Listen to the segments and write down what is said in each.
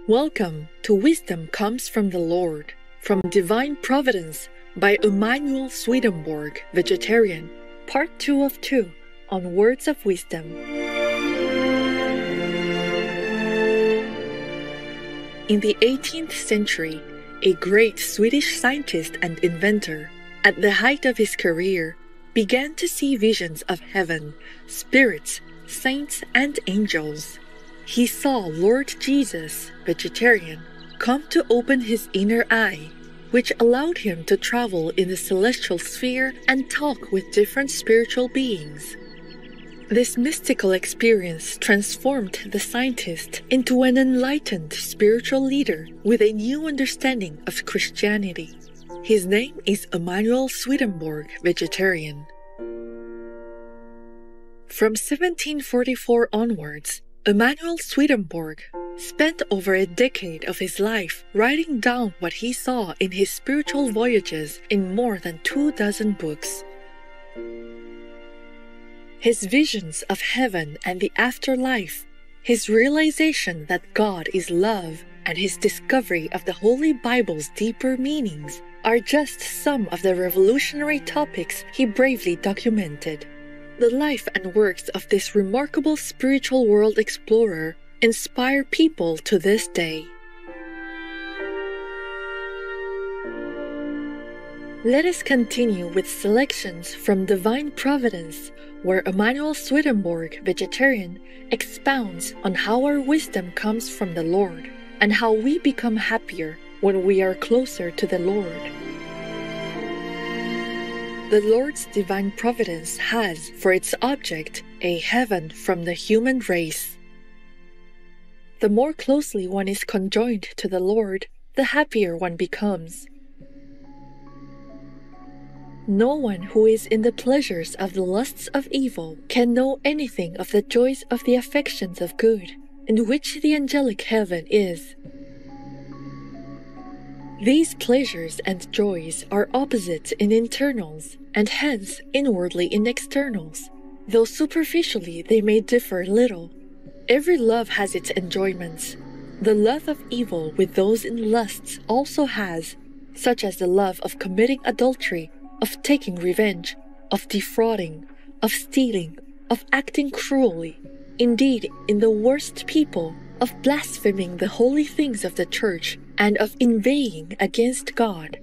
Welcome to Wisdom Comes from the Lord, from Divine Providence by Emanuel Swedenborg, Vegetarian, Part 2 of 2, on Words of Wisdom. In the 18th century, a great Swedish scientist and inventor, at the height of his career, began to see visions of heaven, spirits, saints, and angels. He saw Lord Jesus, vegetarian, come to open his inner eye, which allowed him to travel in the celestial sphere and talk with different spiritual beings. This mystical experience transformed the scientist into an enlightened spiritual leader with a new understanding of Christianity. His name is Emanuel Swedenborg, vegetarian. From 1744 onwards, Emanuel Swedenborg spent over a decade of his life writing down what he saw in his spiritual voyages in more than 24 books. His visions of heaven and the afterlife, his realization that God is love, and his discovery of the Holy Bible's deeper meanings are just some of the revolutionary topics he bravely documented. The life and works of this remarkable spiritual world explorer inspire people to this day. Let us continue with selections from Divine Providence, where Emanuel Swedenborg, vegetarian, expounds on how our wisdom comes from the Lord and how we become happier when we are closer to the Lord. The Lord's divine providence has for its object a heaven from the human race. The more closely one is conjoined to the Lord, the happier one becomes. No one who is in the pleasures of the lusts of evil can know anything of the joys of the affections of good, in which the angelic heaven is. These pleasures and joys are opposites in internals, and hence inwardly in externals, though superficially they may differ little. Every love has its enjoyments. The love of evil with those in lusts also has, such as the love of committing adultery, of taking revenge, of defrauding, of stealing, of acting cruelly, indeed, in the worst people, of blaspheming the holy things of the Church, and of inveighing against God.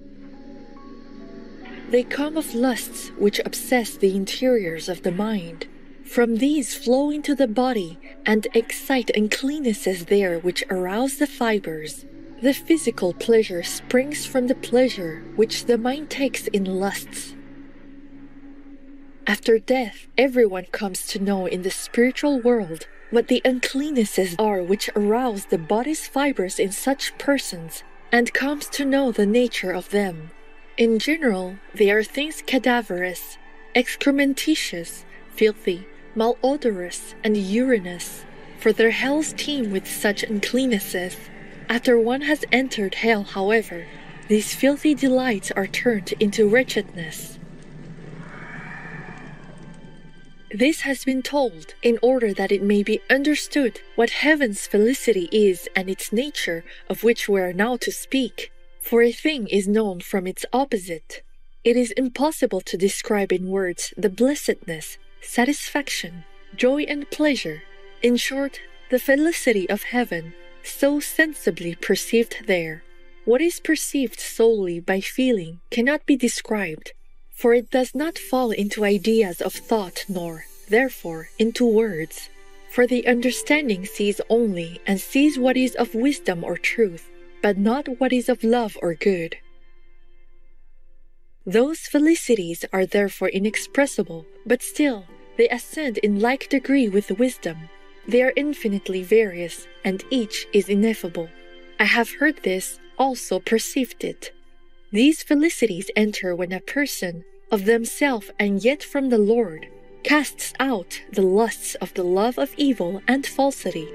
They come of lusts which obsess the interiors of the mind. From these flow into the body and excite uncleannesses there which arouse the fibers. The physical pleasure springs from the pleasure which the mind takes in lusts. After death, everyone comes to know in the spiritual world what the uncleannesses are which arouse the body's fibers in such persons, and comes to know the nature of them. In general, they are things cadaverous, excrementitious, filthy, malodorous, and urinous, for their hells teem with such uncleannesses. After one has entered hell, however, these filthy delights are turned into wretchedness. This has been told in order that it may be understood what heaven's felicity is and its nature, of which we are now to speak. For a thing is known from its opposite. It is impossible to describe in words the blessedness, satisfaction, joy, and pleasure, in short, the felicity of heaven, so sensibly perceived there. What is perceived solely by feeling cannot be described, for it does not fall into ideas of thought nor, therefore, into words. For the understanding sees only and sees what is of wisdom or truth, but not what is of love or good. Those felicities are therefore inexpressible, but still they ascend in like degree with wisdom. They are infinitely various, and each is ineffable. I have heard this, also perceived it. These felicities enter when a person, of themselves and yet from the Lord, casts out the lusts of the love of evil and falsity.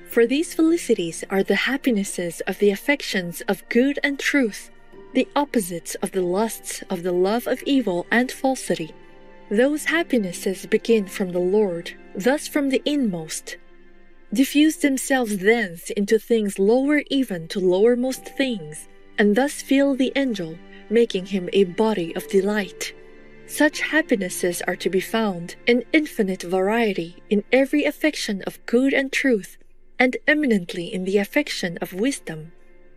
For these felicities are the happinesses of the affections of good and truth, the opposites of the lusts of the love of evil and falsity. Those happinesses begin from the Lord, thus from the inmost. diffuse themselves thence into things lower even to lowermost things, and thus fill the angel, making him a body of delight. Such happinesses are to be found in infinite variety in every affection of good and truth, and eminently in the affection of wisdom.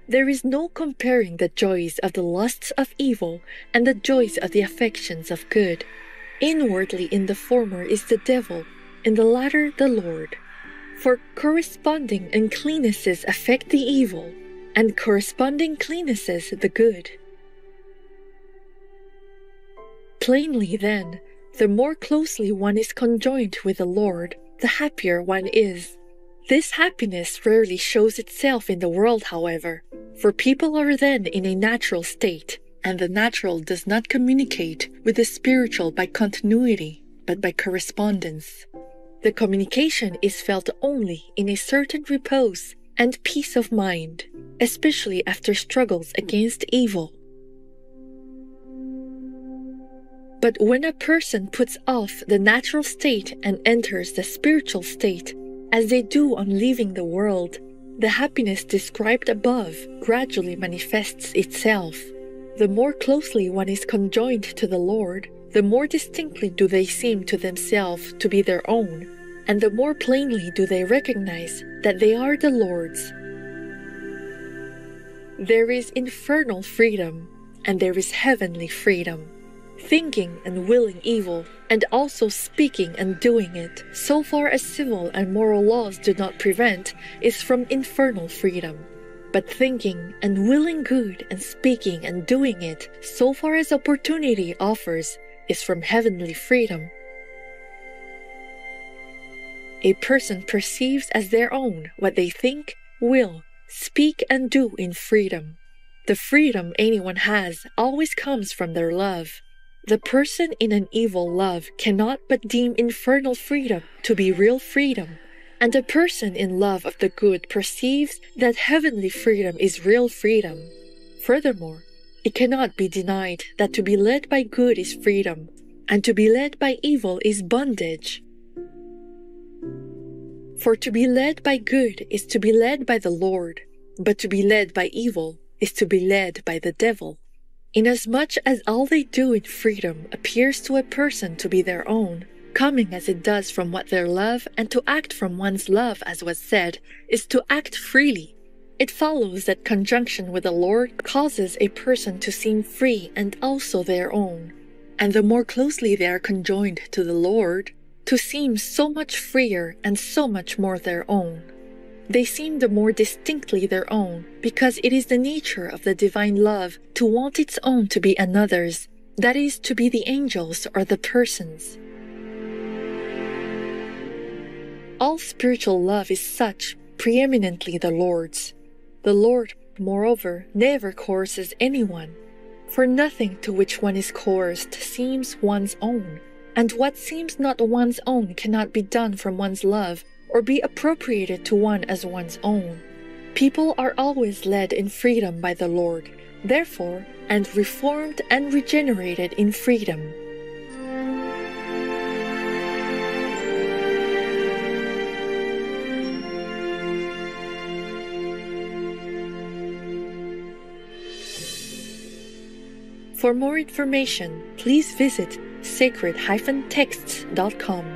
There is no comparing the joys of the lusts of evil and the joys of the affections of good. Inwardly in the former is the devil, in the latter the Lord. For corresponding uncleannesses affect the evil, and corresponding cleannesses the good. Plainly, then, the more closely one is conjoined with the Lord, the happier one is. This happiness rarely shows itself in the world, however, for people are then in a natural state, and the natural does not communicate with the spiritual by continuity, but by correspondence. The communication is felt only in a certain repose and peace of mind, especially after struggles against evil. But when a person puts off the natural state and enters the spiritual state, as they do on leaving the world, the happiness described above gradually manifests itself. The more closely one is conjoined to the Lord, the more distinctly do they seem to themselves to be their own, and the more plainly do they recognize that they are the Lord's. There is infernal freedom, and there is heavenly freedom. Thinking and willing evil, and also speaking and doing it, so far as civil and moral laws do not prevent, is from infernal freedom. But thinking and willing good and speaking and doing it, so far as opportunity offers, is from heavenly freedom. A person perceives as their own what they think, will, speak and do in freedom. The freedom anyone has always comes from their love. The person in an evil love cannot but deem infernal freedom to be real freedom, and a person in love of the good perceives that heavenly freedom is real freedom. Furthermore, it cannot be denied that to be led by good is freedom, and to be led by evil is bondage. For to be led by good is to be led by the Lord, but to be led by evil is to be led by the devil. Inasmuch as all they do in freedom appears to a person to be their own, coming as it does from what their love, and to act from one's love, as was said, is to act freely, it follows that conjunction with the Lord causes a person to seem free and also their own, and the more closely they are conjoined to the Lord, to seem so much freer and so much more their own. They seem the more distinctly their own, because it is the nature of the divine love to want its own to be another's, that is, to be the angels or the persons. All spiritual love is such, preeminently the Lord's. The Lord, moreover, never coerces anyone, for nothing to which one is coerced seems one's own, and what seems not one's own cannot be done from one's love, or be appropriated to one as one's own. People are always led in freedom by the Lord, therefore, and reformed and regenerated in freedom. For more information, please visit sacred-texts.com.